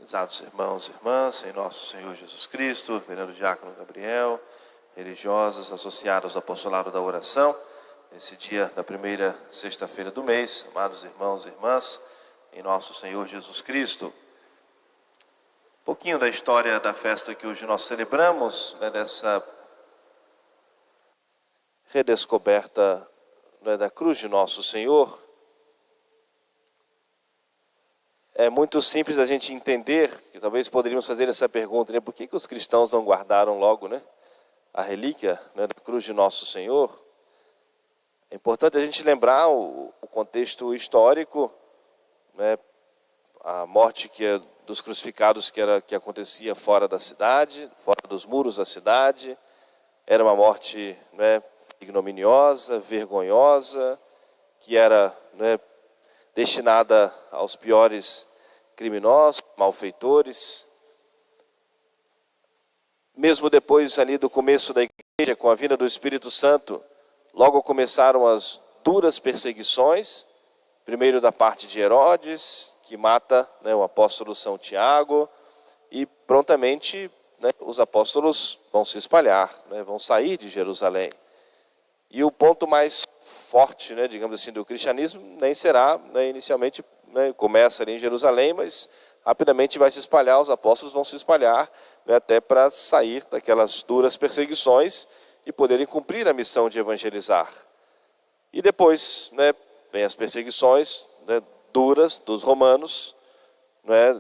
Prezados irmãos e irmãs, em nosso Senhor Jesus Cristo, venerando diácono Gabriel, religiosas associadas ao apostolado da oração, nesse dia da primeira sexta-feira do mês, amados irmãos e irmãs, em nosso Senhor Jesus Cristo. Um pouquinho da história da festa que hoje nós celebramos, dessa redescoberta da cruz de nosso Senhor. É muito simples a gente entender, que talvez poderíamos fazer essa pergunta, por que os cristãos não guardaram logo a relíquia da cruz de nosso Senhor? É importante a gente lembrar o contexto histórico, a morte dos crucificados que acontecia fora da cidade, fora dos muros da cidade. Era uma morte ignominiosa, vergonhosa, que era destinada aos piores criminosos, malfeitores. Mesmo depois ali do começo da igreja, com a vinda do Espírito Santo, logo começaram as duras perseguições, primeiro da parte de Herodes, que mata o apóstolo São Tiago, e prontamente os apóstolos vão se espalhar, vão sair de Jerusalém. E o ponto mais forte, digamos assim, do cristianismo nem será, inicialmente, começa ali em Jerusalém, mas rapidamente vai se espalhar, os apóstolos vão se espalhar, até para sair daquelas duras perseguições e poderem cumprir a missão de evangelizar. E depois, vem as perseguições duras dos romanos.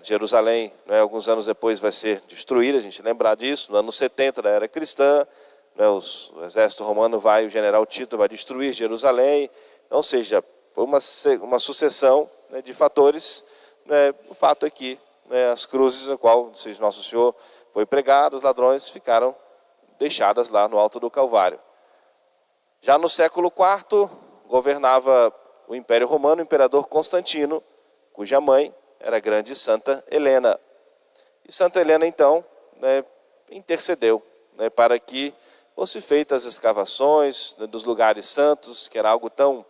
Jerusalém, alguns anos depois vai ser destruída, a gente lembrar disso, no ano 70 da era cristã. O exército romano o general Tito vai destruir Jerusalém. Ou seja, foi uma sucessão de fatores. O fato é que as cruzes na qual Nosso Senhor foi pregado, os ladrões ficaram deixadas lá no alto do Calvário. Já no século IV, governava o Império Romano o imperador Constantino, cuja mãe era a grande Santa Helena. E Santa Helena, então, intercedeu para que fossem feitas as escavações dos lugares santos, que era algo tão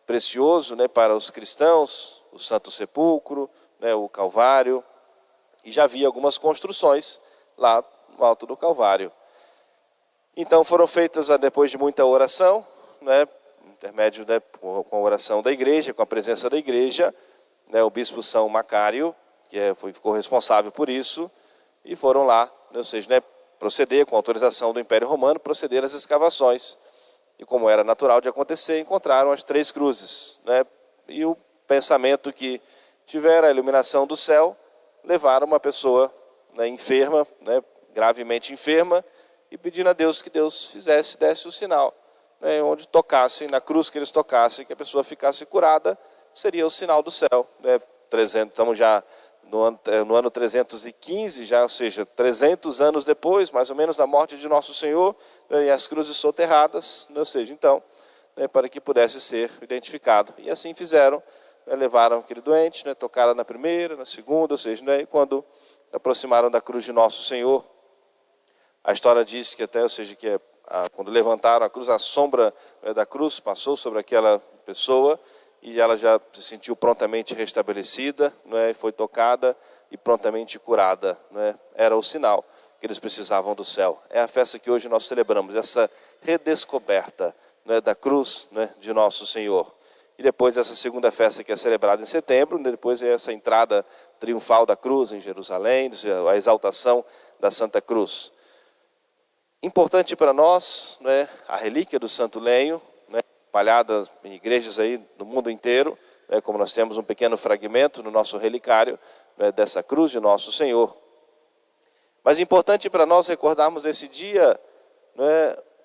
precioso para os cristãos, o Santo Sepulcro, o Calvário, e já havia algumas construções lá no alto do Calvário. Então foram feitas, depois de muita oração, intermédio com a oração da igreja, com a presença da igreja, o bispo São Macário, que ficou responsável por isso, e foram lá, ou seja, proceder com a autorização do Império Romano, proceder às escavações. E como era natural de acontecer, encontraram as 3 cruzes. E o pensamento que tiveram a iluminação do céu, levaram uma pessoa enferma, gravemente enferma, e pedindo a Deus que Deus desse o sinal. Onde tocassem, na cruz que eles tocassem, que a pessoa ficasse curada, seria o sinal do céu. Estamos já no ano 315, já, ou seja, 300 anos depois, mais ou menos, da morte de Nosso Senhor, e as cruzes soterradas, ou seja, então, para que pudesse ser identificado. E assim fizeram, levaram aquele doente, tocaram na primeira, na segunda, ou seja, e quando aproximaram da cruz de Nosso Senhor, a história diz que até, ou seja, que quando levantaram a cruz, a sombra da cruz passou sobre aquela pessoa, e ela já se sentiu prontamente restabelecida, foi tocada e prontamente curada. Era o sinal que eles precisavam do céu. É a festa que hoje nós celebramos, essa redescoberta da cruz de Nosso Senhor. E depois essa segunda festa que é celebrada em setembro, depois é essa entrada triunfal da cruz em Jerusalém, a exaltação da Santa Cruz. Importante para nós, a relíquia do Santo Lenho, espalhadas em igrejas aí no mundo inteiro, como nós temos um pequeno fragmento no nosso relicário dessa cruz de Nosso Senhor. Mas é importante para nós recordarmos esse dia,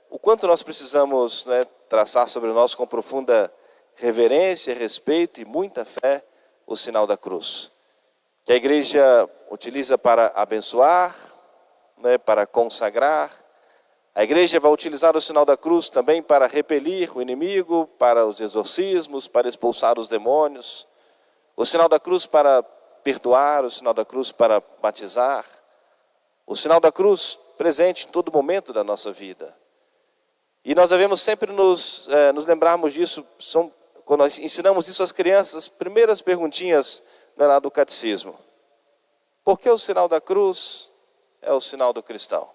o quanto nós precisamos traçar sobre nós com profunda reverência, respeito e muita fé o sinal da cruz. Que a igreja utiliza para abençoar, para consagrar. A igreja vai utilizar o sinal da cruz também para repelir o inimigo, para os exorcismos, para expulsar os demônios. O sinal da cruz para perdoar, o sinal da cruz para batizar. O sinal da cruz presente em todo momento da nossa vida. E nós devemos sempre nos lembrarmos disso, quando nós ensinamos isso às crianças, as primeiras perguntinhas lá do catecismo. Por que o sinal da cruz é o sinal do cristão?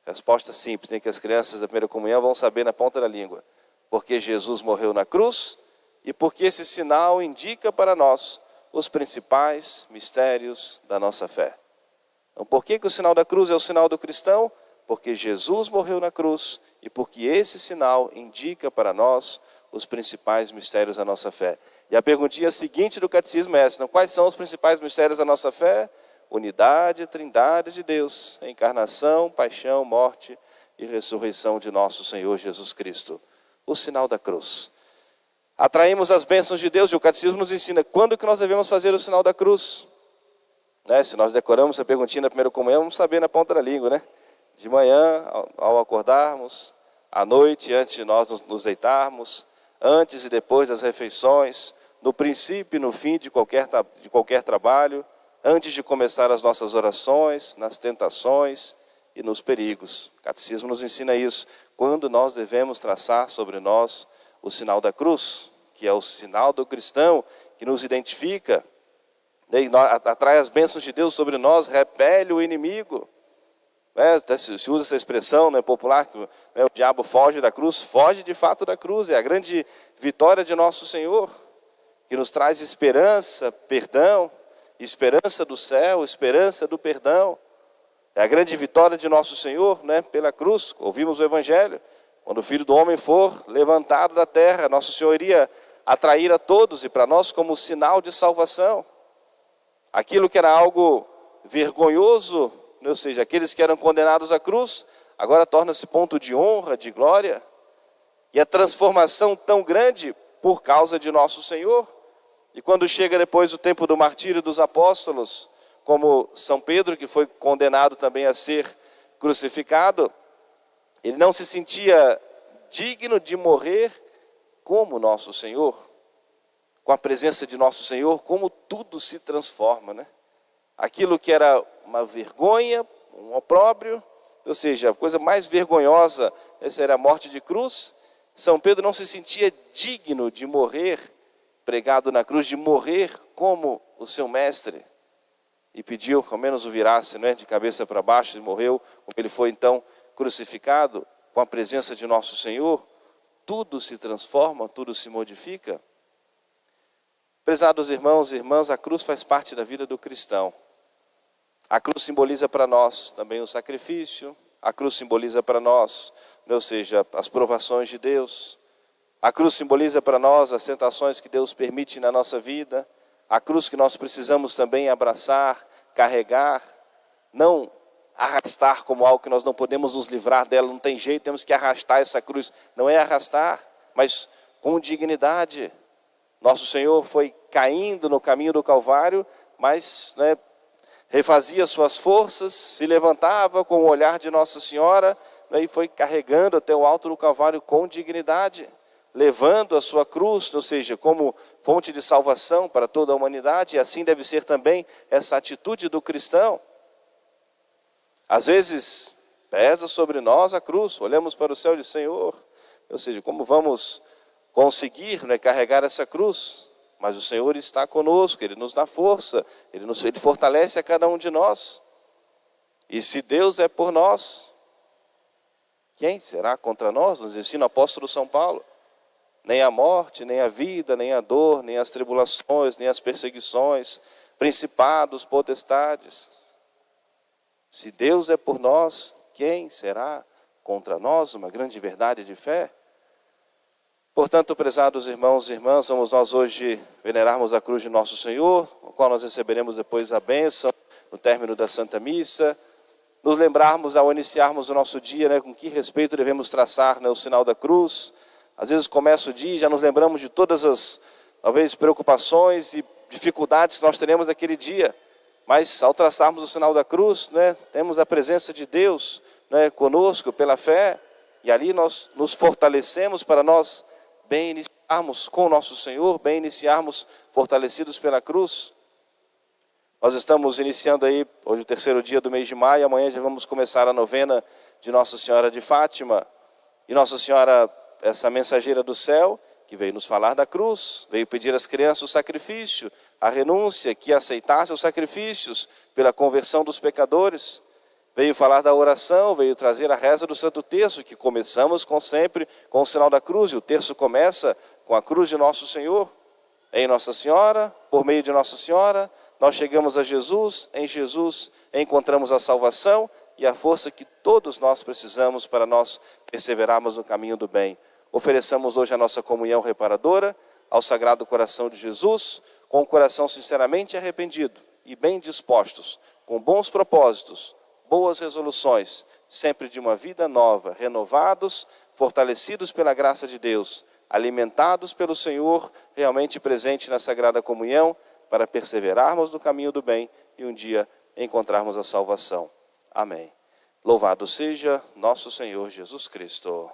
Resposta simples, que as crianças da primeira comunhão vão saber na ponta da língua. Porque Jesus morreu na cruz e porque esse sinal indica para nós os principais mistérios da nossa fé. Então, por que o sinal da cruz é o sinal do cristão? Porque Jesus morreu na cruz e porque esse sinal indica para nós os principais mistérios da nossa fé. E a perguntinha seguinte do catecismo é essa: então, quais são os principais mistérios da nossa fé? Unidade e trindade de Deus, a encarnação, paixão, morte e ressurreição de nosso Senhor Jesus Cristo. O sinal da cruz. Atraímos as bênçãos de Deus e o catecismo nos ensina quando que nós devemos fazer o sinal da cruz. Se nós decoramos essa perguntinha na primeira comunhão, vamos saber na ponta da língua, né? De manhã, ao acordarmos, à noite, antes de nós nos deitarmos, antes e depois das refeições, no princípio e no fim de qualquer trabalho, antes de começar as nossas orações, nas tentações e nos perigos. O catecismo nos ensina isso, quando nós devemos traçar sobre nós o sinal da cruz, que é o sinal do cristão, que nos identifica, e atrai as bênçãos de Deus sobre nós, repele o inimigo. Até se usa essa expressão popular, que o diabo foge da cruz, foge de fato da cruz, é a grande vitória de nosso Senhor, que nos traz esperança, perdão, esperança do céu, esperança do perdão. É a grande vitória de nosso Senhor, pela cruz. Ouvimos o Evangelho, quando o Filho do Homem for levantado da terra, nosso Senhor iria atrair a todos e para nós como sinal de salvação. Aquilo que era algo vergonhoso, ou seja, aqueles que eram condenados à cruz, agora torna-se ponto de honra, de glória. E a transformação tão grande por causa de nosso Senhor. E quando chega depois o tempo do martírio dos apóstolos, como São Pedro, que foi condenado também a ser crucificado, ele não se sentia digno de morrer como nosso Senhor. Com a presença de nosso Senhor, como tudo se transforma, Aquilo que era uma vergonha, um opróbrio, ou seja, a coisa mais vergonhosa, essa era a morte de cruz. São Pedro não se sentia digno de morrer pregado na cruz, de morrer como o seu mestre. E pediu que ao menos o virasse, de cabeça para baixo, e morreu, como ele foi então crucificado, com a presença de nosso Senhor. Tudo se transforma, tudo se modifica. Prezados irmãos e irmãs, a cruz faz parte da vida do cristão. A cruz simboliza para nós também o sacrifício, a cruz simboliza para nós, ou seja, as provações de Deus. A cruz simboliza para nós as tentações que Deus permite na nossa vida. A cruz que nós precisamos também abraçar, carregar, não arrastar como algo que nós não podemos nos livrar dela, não tem jeito, temos que arrastar essa cruz. Não é arrastar, mas com dignidade. Nosso Senhor foi caindo no caminho do Calvário, mas refazia suas forças, se levantava com o olhar de Nossa Senhora, e foi carregando até o alto do Calvário com dignidade, levando a sua cruz, ou seja, como fonte de salvação para toda a humanidade. E assim deve ser também essa atitude do cristão. Às vezes pesa sobre nós a cruz, olhamos para o céu e diz: Senhor, ou seja, como vamos conseguir carregar essa cruz? Mas o Senhor está conosco, Ele nos dá força, Ele fortalece a cada um de nós. E se Deus é por nós, quem será contra nós? Nos ensina o apóstolo São Paulo. Nem a morte, nem a vida, nem a dor, nem as tribulações, nem as perseguições, principados, potestades. Se Deus é por nós, quem será contra nós? Uma grande verdade de fé. Portanto, prezados irmãos e irmãs, vamos nós hoje venerarmos a cruz de nosso Senhor, o qual nós receberemos depois a bênção no término da Santa Missa. Nos lembrarmos ao iniciarmos o nosso dia, com que respeito devemos traçar o sinal da cruz. Às vezes começa o dia e já nos lembramos de todas as, talvez, preocupações e dificuldades que nós teremos naquele dia. Mas ao traçarmos o sinal da cruz, temos a presença de Deus conosco pela fé. E ali nós nos fortalecemos para nós bem iniciarmos com o nosso Senhor, bem iniciarmos fortalecidos pela cruz. Nós estamos iniciando aí, hoje o terceiro dia do mês de maio, amanhã já vamos começar a novena de Nossa Senhora de Fátima. E Nossa Senhora, essa mensageira do céu, que veio nos falar da cruz, veio pedir às crianças o sacrifício, a renúncia, que aceitasse os sacrifícios pela conversão dos pecadores. Veio falar da oração, veio trazer a reza do Santo Terço, que começamos sempre com o sinal da cruz, e o terço começa com a cruz de Nosso Senhor. Em Nossa Senhora, por meio de Nossa Senhora, nós chegamos a Jesus, em Jesus encontramos a salvação e a força que todos nós precisamos para nós perseverarmos no caminho do bem. Ofereçamos hoje a nossa comunhão reparadora ao Sagrado Coração de Jesus, com o coração sinceramente arrependido e bem dispostos, com bons propósitos, boas resoluções, sempre de uma vida nova, renovados, fortalecidos pela graça de Deus, alimentados pelo Senhor, realmente presente na Sagrada Comunhão, para perseverarmos no caminho do bem e um dia encontrarmos a salvação. Amém. Louvado seja nosso Senhor Jesus Cristo.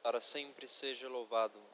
Para sempre seja louvado.